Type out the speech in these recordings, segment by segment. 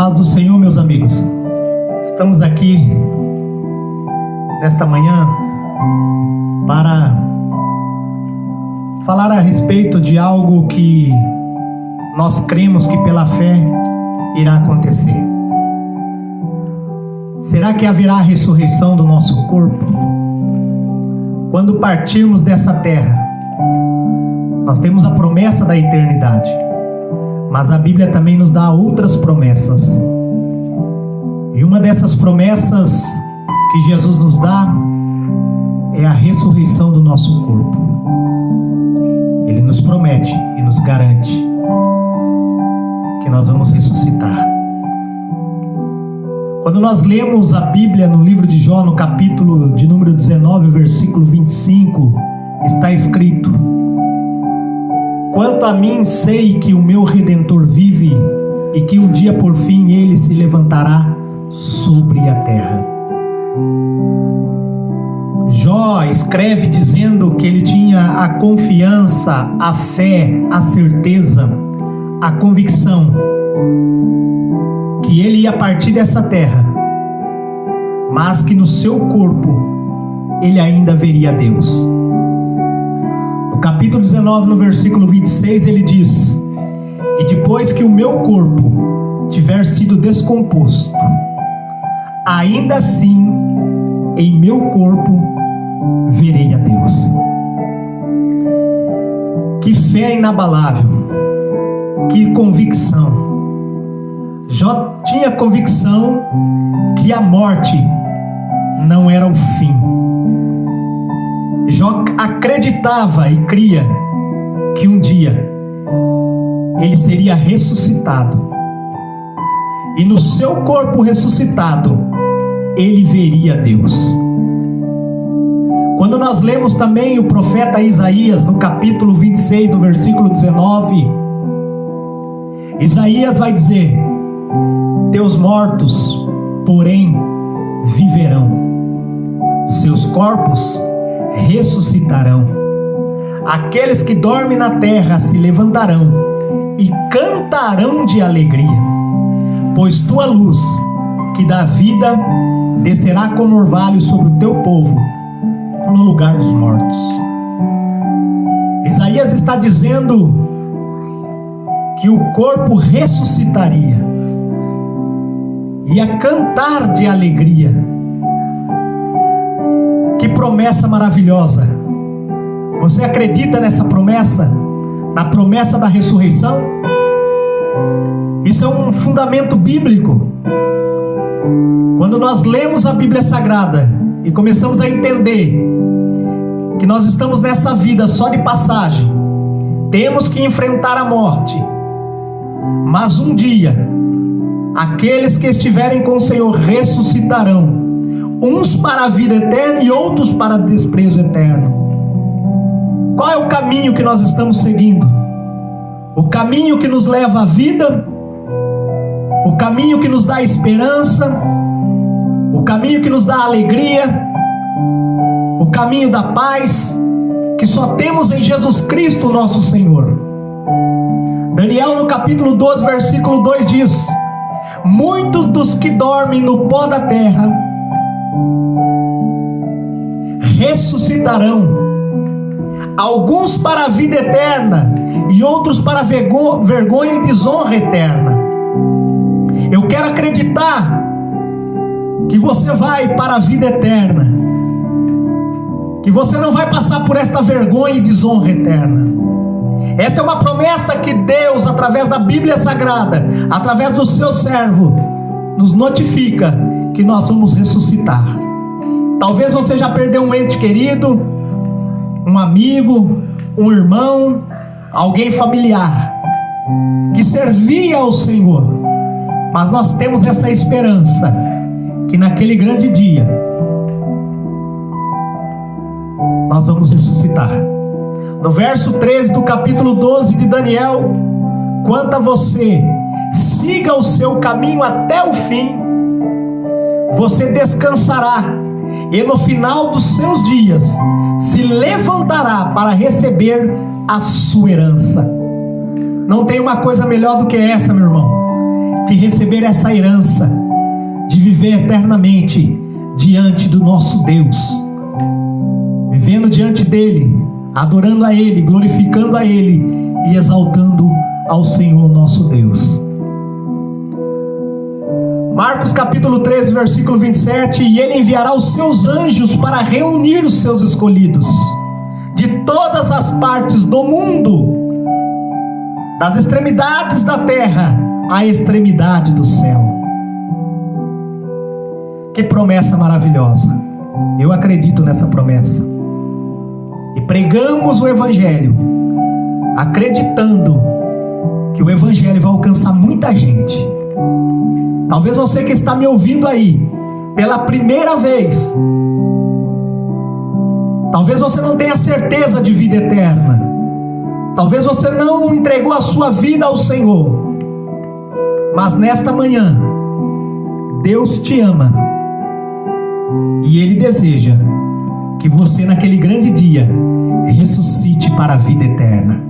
paz do Senhor, meus amigos. Estamos aqui nesta manhã para falar a respeito de algo que nós cremos que pela fé irá acontecer. Será que haverá a ressurreição do nosso corpo? Quando partirmos dessa terra, nós temos a promessa da eternidade, mas a Bíblia também nos dá outras promessas. E uma dessas promessas que Jesus nos dá é a ressurreição do nosso corpo. Ele nos promete e nos garante que nós vamos ressuscitar. Quando nós lemos a Bíblia no livro de Jó, no capítulo de número 19, versículo 25, está escrito: quanto a mim, sei que o meu Redentor vive e que um dia por fim ele se levantará sobre a terra. Jó escreve dizendo que ele tinha a confiança, a fé, a certeza, a convicção que ele ia partir dessa terra, mas que no seu corpo ele ainda veria Deus. No capítulo 19, no versículo 26, ele diz: e depois que o meu corpo tiver sido descomposto, ainda assim em meu corpo verei a Deus. Que fé inabalável, que convicção. Jó tinha convicção que a morte não era o fim. Jó acreditava e cria que um dia ele seria ressuscitado, e no seu corpo ressuscitado ele veria Deus. Quando nós lemos também o profeta Isaías no capítulo 26, no versículo 19, Isaías vai dizer: teus mortos, porém, viverão, seus corpos ressuscitarão. Aqueles que dormem na terra se levantarão e cantarão de alegria, pois tua luz, que dá vida, descerá como orvalho sobre o teu povo, no lugar dos mortos. Isaías está dizendo que o corpo ressuscitaria, ia cantar de alegria. Que promessa maravilhosa! Você acredita nessa promessa? Na promessa da ressurreição? Isso é um fundamento bíblico. Quando nós lemos a Bíblia Sagrada e começamos a entender que nós estamos nessa vida só de passagem, temos que enfrentar a morte, mas um dia aqueles que estiverem com o Senhor ressuscitarão, uns para a vida eterna e outros para desprezo eterno. Qual é o caminho que nós estamos seguindo? O caminho que nos leva à vida? O caminho que nos dá esperança? O caminho que nos dá alegria? O caminho da paz que só temos em Jesus Cristo, nosso Senhor? Daniel, no capítulo 12, versículo 2 diz: muitos dos que dormem no pó da terra ressuscitarão, alguns para a vida eterna e outros para vergonha e desonra eterna. Eu quero acreditar que você vai para a vida eterna, que você não vai passar por esta vergonha e desonra eterna. Esta é uma promessa que Deus, através da Bíblia Sagrada, através do seu servo, nos notifica que nós vamos ressuscitar. Talvez você já perdeu um ente querido, um amigo, um irmão, alguém familiar, que servia ao Senhor, mas nós temos essa esperança, que naquele grande dia, nós vamos ressuscitar. No verso 13 do capítulo 12 de Daniel: quanto a você, siga o seu caminho até o fim, você descansará, e no final dos seus dias se levantará para receber a sua herança. Não tem uma coisa melhor do que essa, meu irmão. que receber essa herança de viver eternamente diante do nosso Deus, vivendo diante dele, adorando a ele, glorificando a ele e exaltando ao Senhor nosso Deus. Marcos capítulo 13, versículo 27: e ele enviará os seus anjos para reunir os seus escolhidos de todas as partes do mundo, das extremidades da terra à extremidade do céu. Que promessa maravilhosa! Eu acredito nessa promessa. E pregamos o Evangelho, acreditando que o Evangelho vai alcançar muita gente. Talvez você que está me ouvindo aí pela primeira vez, talvez você não tenha certeza de vida eterna, talvez você não entregou a sua vida ao Senhor, mas nesta manhã Deus te ama e Ele deseja que você naquele grande dia ressuscite para a vida eterna.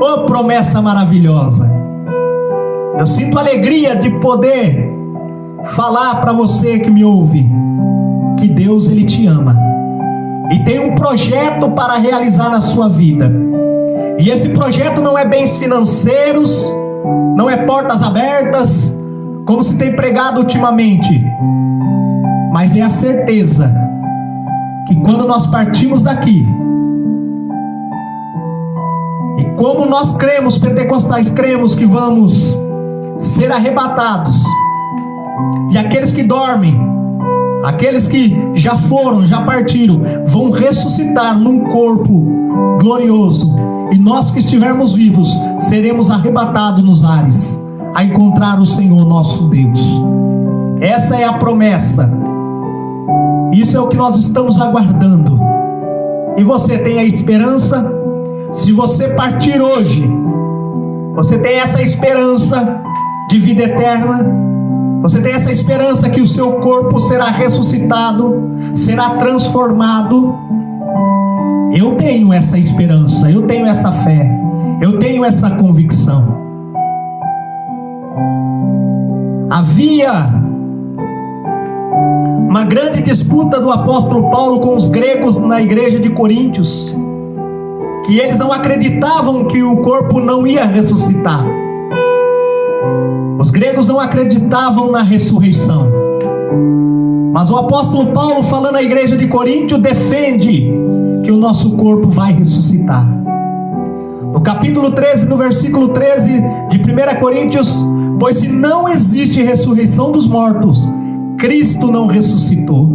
Oh, promessa maravilhosa! Eu sinto alegria de poder falar para você que me ouve que Deus, Ele te ama e tem um projeto para realizar na sua vida. E esse projeto não é bens financeiros, não é portas abertas, como se tem pregado ultimamente, mas é a certeza que quando nós partimos daqui, e como nós cremos, pentecostais cremos que vamos ser arrebatados, e aqueles que dormem, aqueles que já foram, já partiram, vão ressuscitar num corpo glorioso, e nós que estivermos vivos seremos arrebatados nos ares a encontrar o Senhor nosso Deus. Essa é a promessa, isso é o que nós estamos aguardando. E você tem a esperança? Se você partir hoje, você tem essa esperança de vida eterna, você tem essa esperança que o seu corpo será ressuscitado, será transformado. Eu tenho essa esperança, eu tenho essa fé, eu tenho essa convicção. Havia uma grande disputa do apóstolo Paulo com os gregos na igreja de Coríntios, que eles não acreditavam que o corpo não ia ressuscitar. Os gregos não acreditavam na ressurreição. Mas o apóstolo Paulo, falando à igreja de Coríntio, defende que o nosso corpo vai ressuscitar. No capítulo 13, no versículo 13 de 1 Coríntios: pois se não existe ressurreição dos mortos, Cristo não ressuscitou.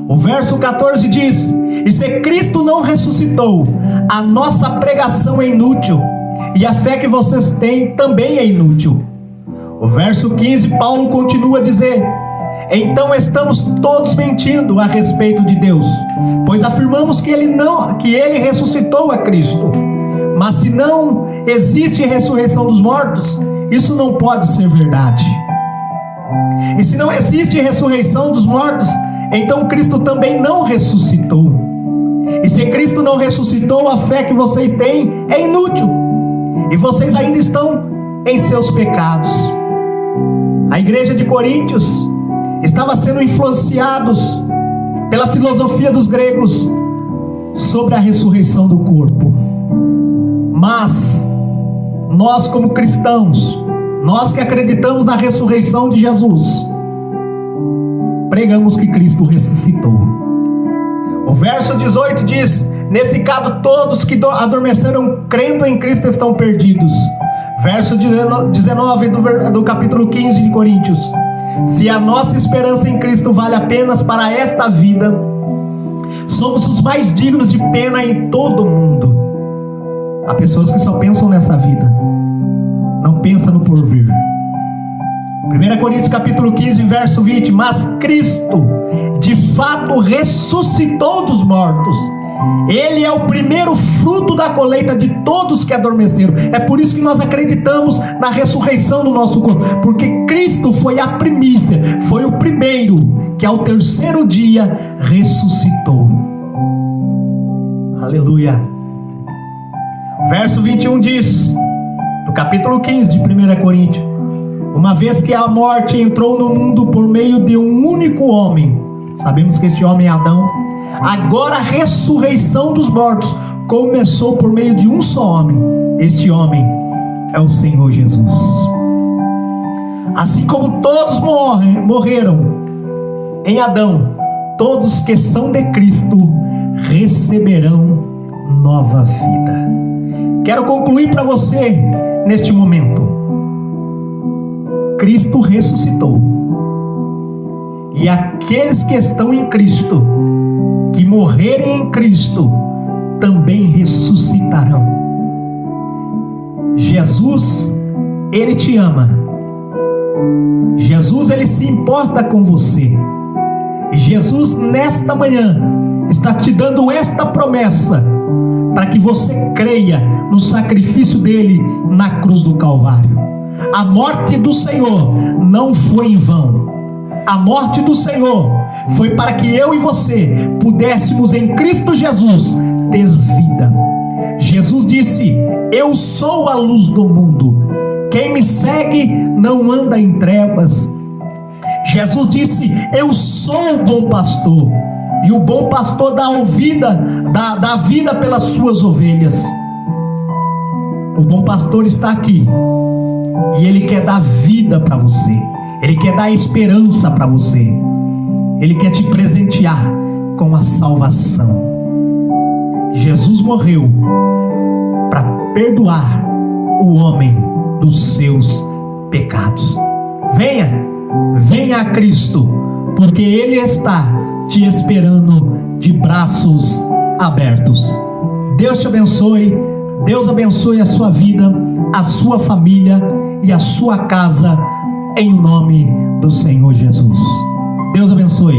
O verso 14 diz: e se Cristo não ressuscitou, a nossa pregação é inútil, e a fé que vocês têm também é inútil. O verso 15, Paulo continua a dizer: então estamos todos mentindo a respeito de Deus, pois afirmamos que ele ressuscitou a Cristo. Mas se não existe ressurreição dos mortos, isso não pode ser verdade. E se não existe ressurreição dos mortos, então Cristo também não ressuscitou. E se Cristo não ressuscitou, a fé que vocês têm é inútil, e vocês ainda estão em seus pecados. A igreja de Coríntios estava sendo influenciados pela filosofia dos gregos sobre a ressurreição do corpo. Mas nós, como cristãos, nós que acreditamos na ressurreição de Jesus, pregamos que Cristo ressuscitou. O verso 18 diz: nesse caso todos que adormeceram crendo em Cristo estão perdidos. Verso 19 do capítulo 15 de Coríntios: se a nossa esperança em Cristo vale apenas para esta vida, somos os mais dignos de pena em todo o mundo. Há pessoas que só pensam nessa vida, não pensam no porvir. 1 Coríntios capítulo 15, verso 20: mas Cristo de fato ressuscitou dos mortos. Ele é o primeiro fruto da colheita de todos que adormeceram. É por isso que nós acreditamos na ressurreição do nosso corpo, porque Cristo foi a primícia, foi o primeiro que ao terceiro dia ressuscitou. Aleluia. Verso 21 diz, do capítulo 15 de 1 Coríntios: Uma vez que a morte entrou no mundo por meio de um único homem, sabemos que este homem é Adão, agora a ressurreição dos mortos começou por meio de um só homem. Este homem é o Senhor Jesus. Assim como todos morreram em Adão, todos que são de Cristo receberão nova vida. Quero concluir para você neste momento. Cristo ressuscitou. E aqueles que estão em Cristo, que morrerem em Cristo, também ressuscitarão. Jesus, Ele te ama. Jesus, Ele se importa com você. E Jesus, nesta manhã, está te dando esta promessa, para que você creia no sacrifício dele na cruz do Calvário. A morte do Senhor não foi em vão. A morte do Senhor foi para que eu e você pudéssemos em Cristo Jesus ter vida. Jesus disse: eu sou a luz do mundo. Quem me segue não anda em trevas. Jesus disse: eu sou o bom pastor. E o bom pastor dá vida pelas suas ovelhas. O bom pastor está aqui. E ele quer dar vida para você. Ele quer dar esperança para você. Ele quer te presentear com a salvação. Jesus morreu para perdoar o homem dos seus pecados. Venha a Cristo, porque Ele está te esperando de braços abertos. Deus te abençoe. Deus abençoe a sua vida, a sua família e a sua casa, em nome do Senhor Jesus. Deus abençoe.